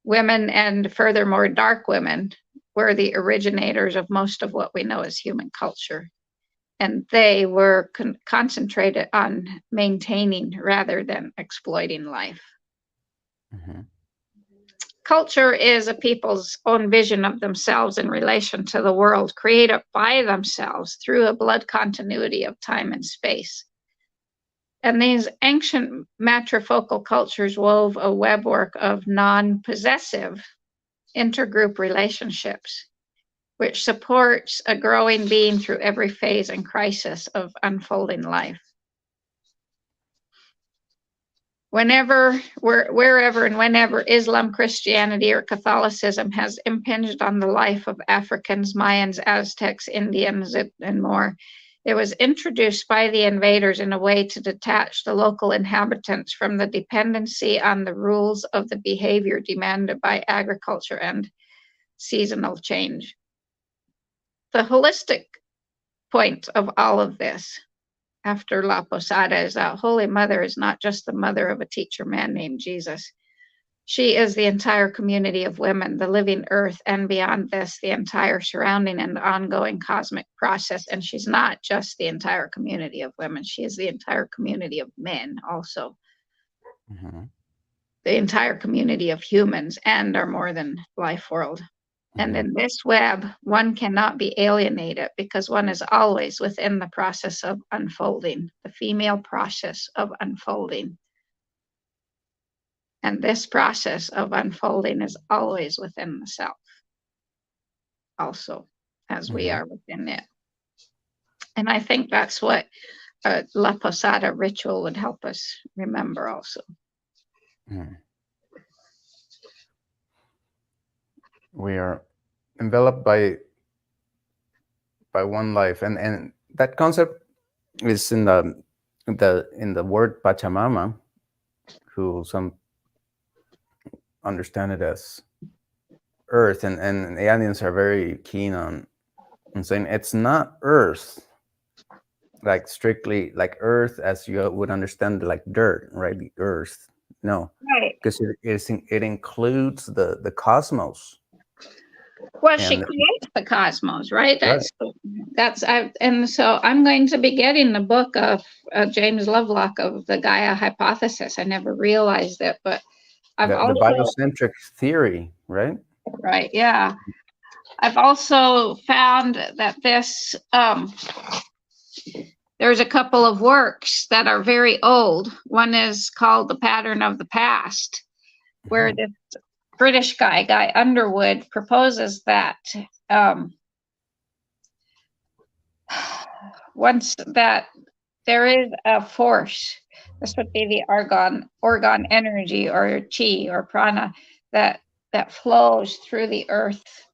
Women, and furthermore dark women, were the originators of most of what we know as human culture. And they were concentrated on maintaining rather than exploiting life. Mm-hmm. Culture is a people's own vision of themselves in relation to the world, created by themselves through a blood continuity of time and space. And these ancient matrifocal cultures wove a webwork of non-possessive intergroup relationships, which supports a growing being through every phase and crisis of unfolding life. Wherever and whenever Islam, Christianity, or Catholicism has impinged on the life of Africans, Mayans, Aztecs, Indians, and more, it was introduced by the invaders in a way to detach the local inhabitants from the dependency on the rules of the behavior demanded by agriculture and seasonal change. The holistic point of all of this, after La Posada, is that Holy Mother is not just the mother of a teacher man named Jesus. She is the entire community of women, the living earth, and beyond this, the entire surrounding and ongoing cosmic process. And she's not just the entire community of women. She is the entire community of men also. Mm-hmm. The entire community of humans and our more than life world. And in this web, one cannot be alienated because one is always within the process of unfolding, the female process of unfolding. And this process of unfolding is always within the self, also, as we are within it. And I think that's what La Posada ritual would help us remember also. Mm. We are enveloped by one life, and that concept is in the word Pachamama, who some understand it as earth, and the aliens are very keen on saying it's not earth, like strictly like earth as you would understand, like dirt, right? The earth, no, Right. because it includes the cosmos. Well, she creates the cosmos, right? And so I'm going to be getting the book of James Lovelock of the Gaia hypothesis. I never realized it, but I've the also biocentric theory, right? Right, yeah. I've also found that this there's a couple of works that are very old. One is called The Pattern of the Past, where this British Guy Underwood, proposes that once that there is a force, this would be the organ energy or chi or prana that flows through the earth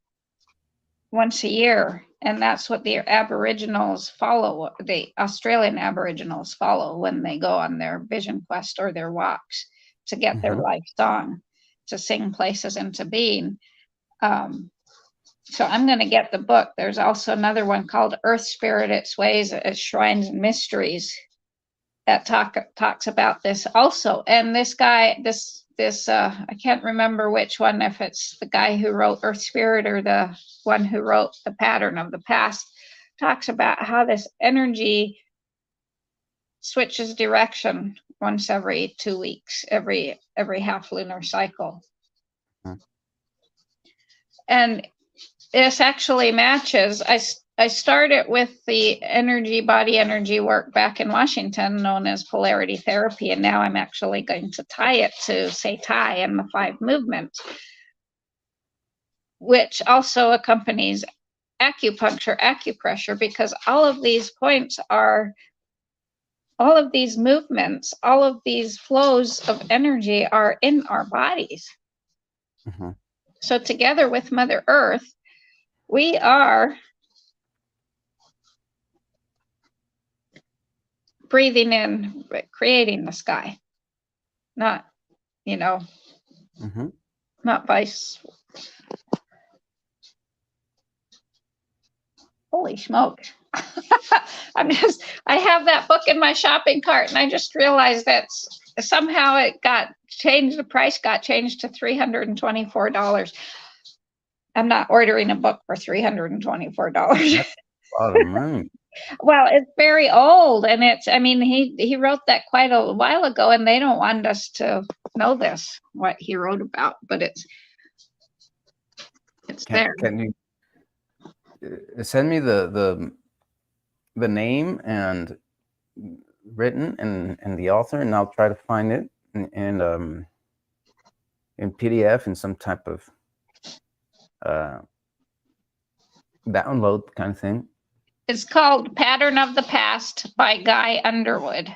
once a year, and that's what the Aboriginals follow. The Australian Aboriginals follow when they go on their vision quest or their walks to get their life song, to sing places into being. So I'm going to get the book. There's also another one called Earth Spirit, Its Ways, Its Shrines and Mysteries. that talks about this also. And this guy, this I can't remember which one, if it's the guy who wrote Earth Spirit or the one who wrote The Pattern of the Past, talks about how this energy switches direction once every 2 weeks, every half lunar cycle. And this actually matches. I started with the body energy work back in Washington, known as polarity therapy, and now I'm actually going to tie it to, say, Thai and the 5 movements, which also accompanies acupuncture, acupressure, because all of these points are, all of these movements, all of these flows of energy are in our bodies. Mm-hmm. So together with Mother Earth, we are breathing in, creating the sky, not, Mm-hmm. not vice. Holy smokes. I have that book in my shopping cart, and I just realized that somehow it got changed. The price got changed to $324. I'm not ordering a book for $324. That's a lot of money. Well, it's very old, and he wrote that quite a while ago, and they don't want us to know this, what he wrote about, but it's there. Can you send me the name and written and the author, and I'll try to find it in PDF in some type of download kind of thing. It's called Pattern of the Past by Guy Underwood.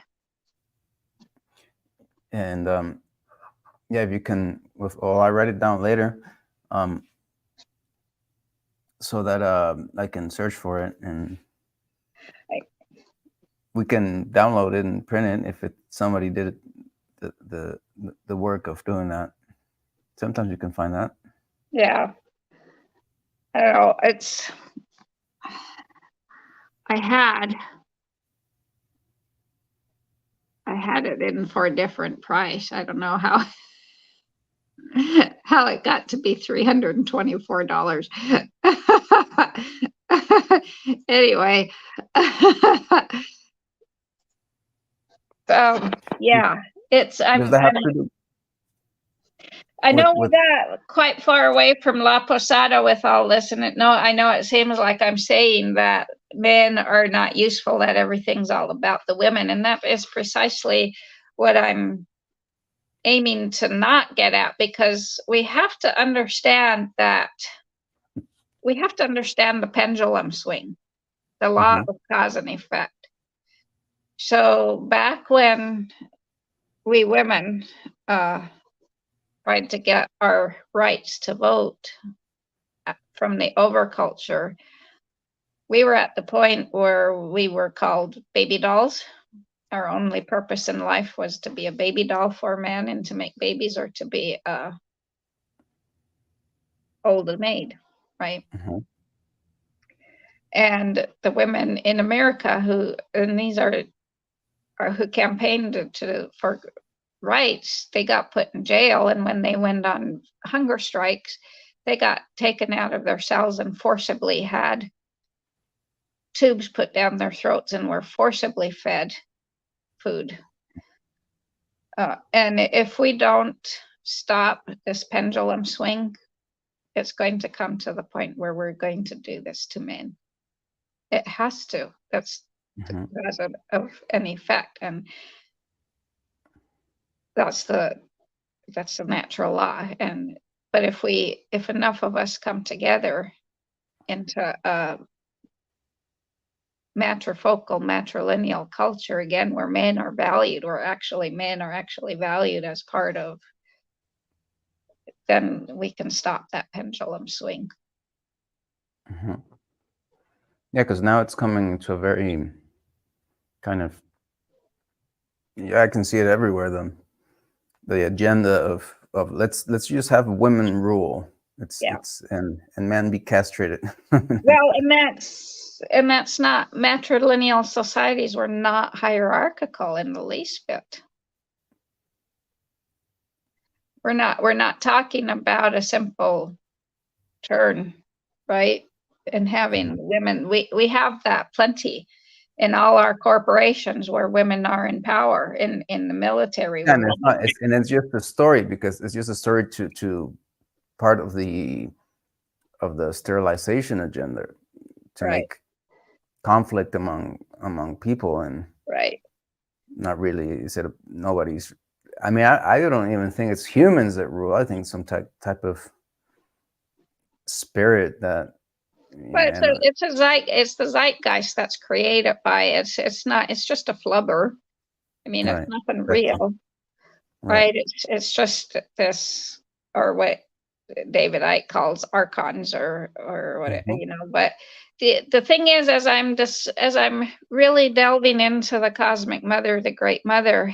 And yeah, if you can, I'll write it down later, so that I can search for it, and we can download it and print it if somebody did the work of doing that. Sometimes you can find that. Yeah. I don't know. I had it in for a different price. I don't know how it got to be $324. Anyway. Yeah, Does that have to do? I know we got quite far away from La Posada with all this, and I know it seems like I'm saying that men are not useful, that everything's all about the women, and that is precisely what I'm aiming to not get at, because we have to understand the pendulum swing, the law of cause and effect. So back when we women tried to get our rights to vote from the overculture, we were at the point where we were called baby dolls. Our only purpose in life was to be a baby doll for men and to make babies, or to be old and maid, right? Mm-hmm. And the women in America who campaigned for rights, they got put in jail, and when they went on hunger strikes, they got taken out of their cells and forcibly had tubes put down their throats and were forcibly fed food. And if we don't stop this pendulum swing, it's going to come to the point where we're going to do this to men. It has to. That's because of an effect, and that's the natural law. But if enough of us come together into a matrifocal, matrilineal culture again, where men are valued, men are actually valued as part of, then we can stop that pendulum swing. Mm-hmm. Yeah, because now it's coming to a very kind of, I can see it everywhere, the agenda of let's just have women rule, Yeah. It's and man be castrated. Well, and that's not, matrilineal societies were not hierarchical in the least bit. We're not talking about a simple turn, right? And having women, we have that plenty in all our corporations where women are in power, in the military And world. it's just a story, because it's just a story to part of the sterilization agenda, to Right, make conflict among people, and right. not really said nobody's. I mean, I don't even think it's humans that rule. I think some type of spirit that, But yeah, and it's the zeitgeist that's created by it. It's not, it's just a flubber. I mean, it's right, nothing exactly, real, right. right? It's just this, or what David Icke calls archons, or what, Mm-hmm. but the thing is, as I'm really delving into the cosmic mother, the great mother,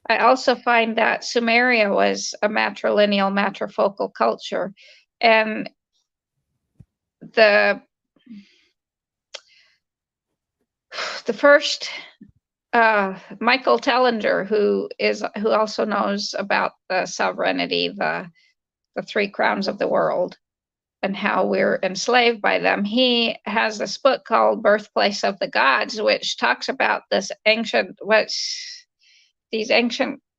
I also find that Sumeria was a matrilineal, matrifocal culture. And the first, Michael Tellinger, who also knows about the sovereignty, the three crowns of the world, and how we're enslaved by them. He has this book called Birthplace of the Gods, which talks about these ancient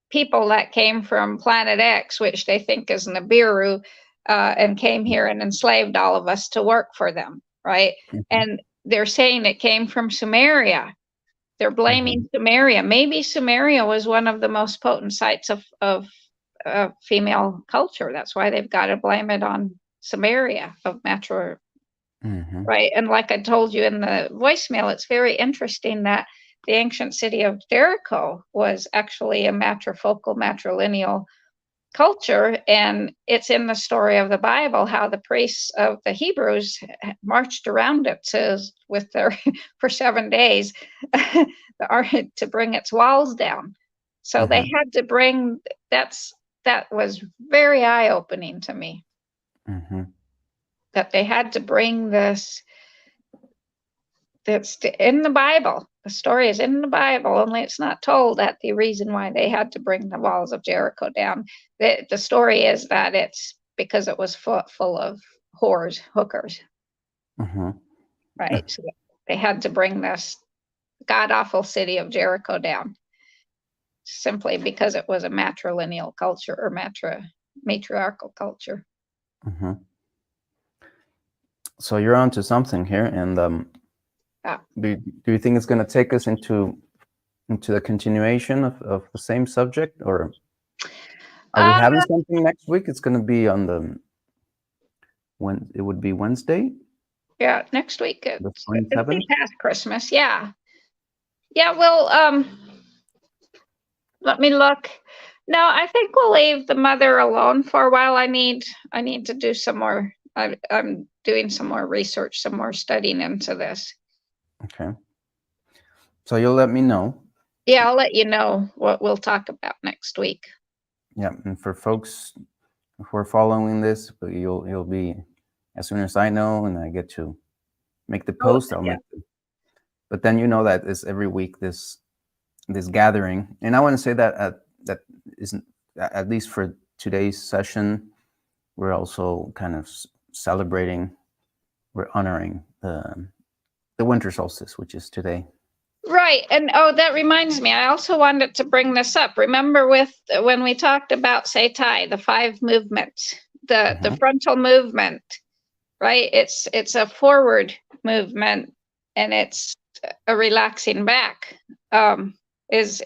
people that came from planet X, which they think is Nibiru, and came here and enslaved all of us to work for them, right? Mm-hmm. And they're saying it came from Sumeria. They're blaming Mm-hmm. Sumeria. Maybe Sumeria was one of the most potent sites of female culture. That's why they've got to blame it on Sumeria of Metro, Mm-hmm. right? And like I told you in the voicemail, it's very interesting that the ancient city of Jericho was actually a matrifocal, matrilineal culture. And it's in the story of the Bible how the priests of the Hebrews marched around it with their for 7 days to bring its walls down. So they Mm-hmm. had to bring, that was very eye-opening to me, Mm-hmm. that they had to bring this, that's in the Bible. The story is in the Bible, only it's not told that the reason why they had to bring the walls of Jericho down. The story is that it's because it was full of whores, hookers, Mm-hmm. right? So they had to bring this god awful city of Jericho down simply because it was a matrilineal culture, or matriarchal culture. Mm-hmm. So you're onto something here, and Yeah. do you think it's going to take us into the continuation of the same subject, or are we Uh, having something next week? It's going to be on when it would be Wednesday, yeah, next week the it'll be 27th. past Christmas. Yeah. Yeah, well, let me look. No, I think we'll leave the mother alone for a while. I need to do some more. I'm doing some more research, some more studying into this. Okay. So you'll let me know. Yeah, I'll let you know what we'll talk about next week. Yeah, and for folks who are following this, you'll be, as soon as I know and I get to make the post, I'll Yeah. make it. But then you know that is every week this gathering, and I want to say that that isn't, at least for today's session, we're also kind of celebrating, we're honoring the winter solstice, which is today. Right. And oh, that reminds me, I also wanted to bring this up. Remember when we talked about Seitai, the 5 movements, the Mm-hmm. frontal movement, right? It's a forward movement, and it's a relaxing back, is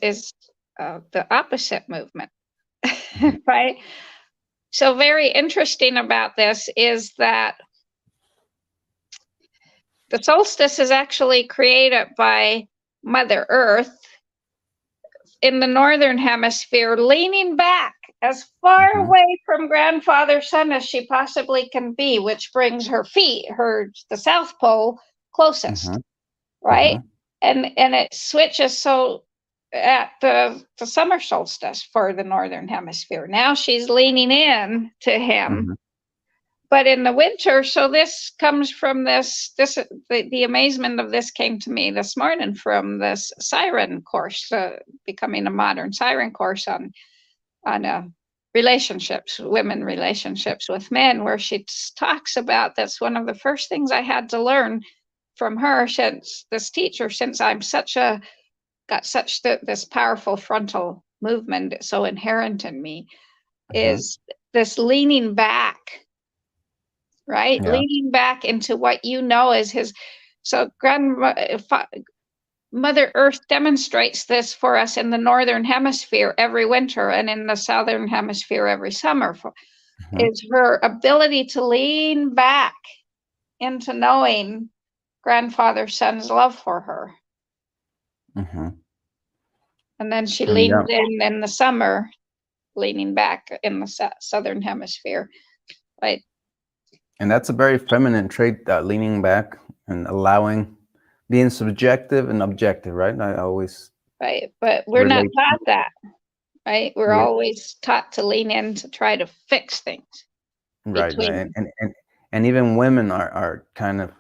the opposite movement, right? So very interesting about this is that the solstice is actually created by Mother Earth in the northern hemisphere, leaning back as far Mm-hmm. away from grandfather sun as she possibly can be, which brings her feet, the South Pole, closest, Mm-hmm. right? Mm-hmm. And it switches, so at the summer solstice for the northern hemisphere, now she's leaning in to him, Mm-hmm. but in the winter, so this comes from the amazement of this came to me this morning from this siren course, becoming a modern siren course on relationships, women relationships with men, where she talks about that's one of the first things I had to learn from her, since this teacher, since I'm this powerful frontal movement so inherent in me, is this leaning back, right? Yeah. Leaning back into what you know is his. So Mother Earth demonstrates this for us in the northern hemisphere every winter, and in the southern hemisphere every summer. Is her ability to lean back into knowing grandfather son's love for her. And then she leans in the summer, leaning back in the southern hemisphere, right? And that's a very feminine trait, that leaning back and allowing, being subjective and objective, right? I always right, but we're not taught that, right? We're always taught to lean in to try to fix things. Right, and even women are kind of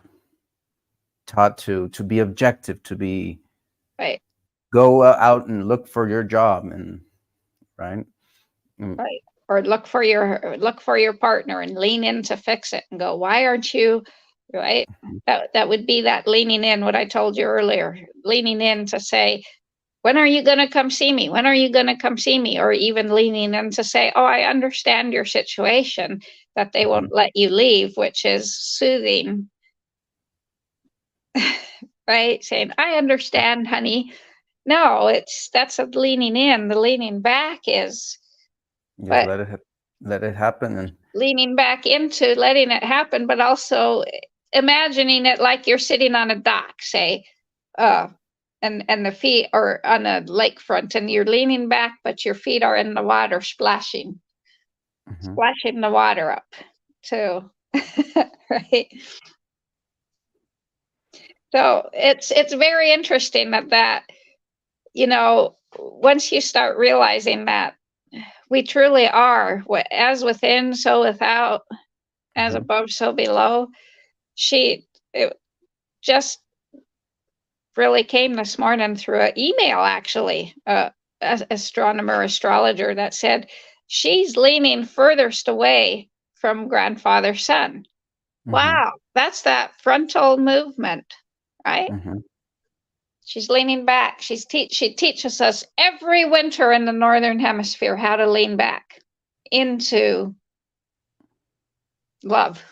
taught to be objective, to be right. Go out and look for your job, and right, or look for your partner and lean in to fix it and go, why aren't you right? That would be that leaning in, what I told you earlier, leaning in to say, when are you going to come see me? When are you going to come see me? Or even leaning in to say, oh, I understand your situation, that they won't let you leave, which is soothing, right? Saying, I understand, honey. No, that's a leaning in. The leaning back is just let it happen, and leaning back into letting it happen, but also imagining it like you're sitting on a dock, say, and the feet are on a lakefront, and you're leaning back, but your feet are in the water, splashing the water up too. Right. So it's very interesting that once you start realizing that we truly are as within, so without, as above, so below. It just really came this morning through an email, actually, an astrologer that said she's leaning furthest away from grandfather son. Wow, that's that frontal movement, right? She's leaning back. She teaches us every winter in the northern hemisphere how to lean back into love.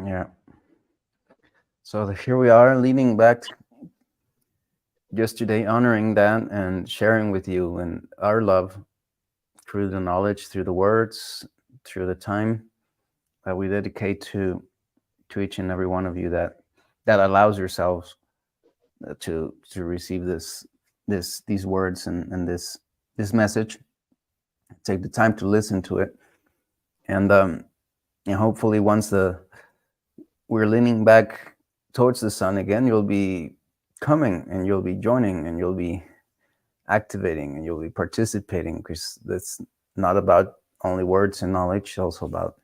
Yeah. So here we are, leaning back just today, honoring that and sharing with you and our love through the knowledge, through the words, through the time that we dedicate to each and every one of you, that allows yourselves to receive these words and this message. Take the time to listen to it, and hopefully once we're leaning back towards the sun again, you'll be coming and you'll be joining and you'll be activating and you'll be participating, because that's not about only words and knowledge. It's also about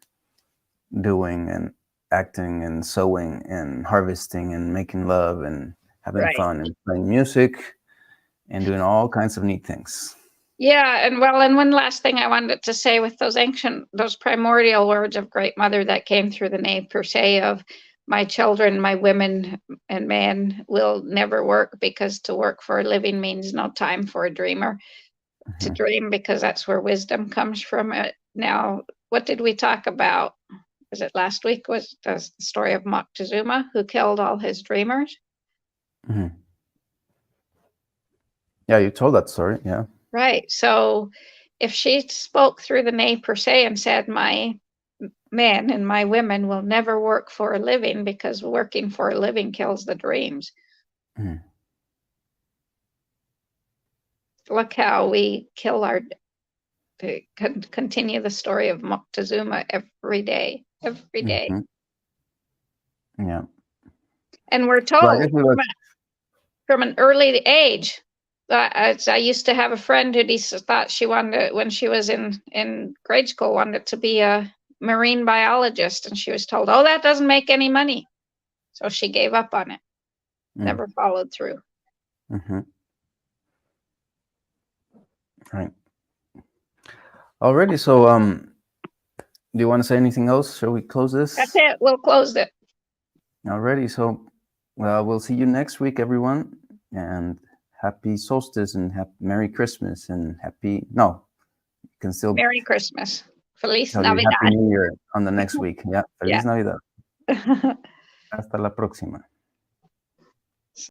doing and acting and sowing and harvesting and making love and having fun and playing music and doing all kinds of neat things. Yeah, and one last thing I wanted to say with those primordial words of Great Mother that came through the name per se of my children, my women and men will never work, because to work for a living means no time for a dreamer to dream, because that's where wisdom comes from. Now, what did we talk about? Was it last week? Was the story of Moctezuma, who killed all his dreamers? Yeah, you told that story. Yeah. Right. So if she spoke through the ne per se and said, my men and my women will never work for a living, because working for a living kills the dreams. Look how we kill to continue the story of Moctezuma every day. Yeah. And we're told from an early age, I used to have a friend who thought she wanted, when she was in grade school, wanted to be a marine biologist, and she was told, "Oh, that doesn't make any money," so she gave up on it. Never followed through. Right. Alrighty. So, do you want to say anything else? Shall we close this? That's it. We'll close it. Alrighty. So, we'll see you next week, everyone, and happy solstice and Merry Christmas and you can still Merry Christmas. Feliz tell you Navidad. Happy New Year on the next week. Yeah. Feliz Yeah. Navidad. Hasta la próxima.